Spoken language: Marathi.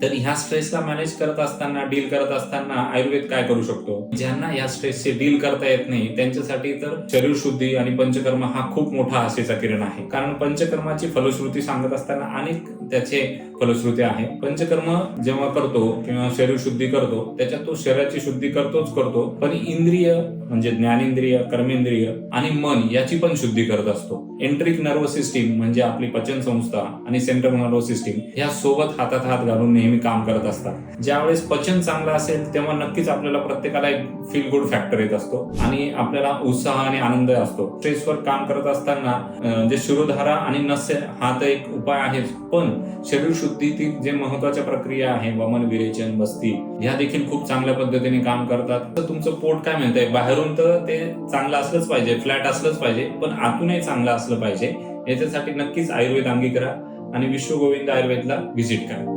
तर ह्या स्ट्रेसला मॅनेज करत असताना, डील करत असताना आयुर्वेद काय करू शकतो? ज्यांना या स्ट्रेसचे डील करता येत नाही त्यांच्यासाठी तर शरीर शुद्धी आणि पंचकर्म हा खूप मोठा आशेचा किरण आहे. कारण पंचकर्माची फलश्रुती सांगत असताना अनेक त्याचे फलश्रुती आहे. पंचकर्म जेव्हा करतो किंवा शरीर शुद्धी करतो त्याच्यात तो शरीराची शुद्धी करतोच करतो, पण इंद्रिय म्हणजे ज्ञानेंद्रिय, कर्मेंद्रिय आणि मन याची पण शुद्धी करत असतो. एंट्रिक नर्व्हस सिस्टीम म्हणजे आपली पचन संस्था आणि सेंट्रल नर्व्हस सिस्टीम ह्या सोबत हातात हात घालून नेहमी काम करत असतात. ज्यावेळेस पचन चांगलं असेल तेव्हा नक्कीच आपल्याला प्रत्येकाला एक फील गुड फॅक्टर येत असतो आणि आपल्याला उत्साह आणि आनंद असतो. स्ट्रेसवर काम करत असताना जे शिरोधारा आणि नस्य हा तर एक उपाय आहेच, पण शरीर शुद्धीतील जे महत्वाच्या प्रक्रिया आहे वमन, विरेचन, बस्ती ह्या देखील खूप चांगल्या पद्धतीने काम करतात. तर तुमचं पोट काय म्हणतंय, बाहेरून तर ते चांगलं असलंच पाहिजे, फ्लॅट असलंच पाहिजे, पण आतूनही चांगलं असलं पाहिजे. याच्यासाठी नक्कीच आयुर्वेद अंगीकारा आणि विश्वगोविंद आयुर्वेदला व्हिजिट करा.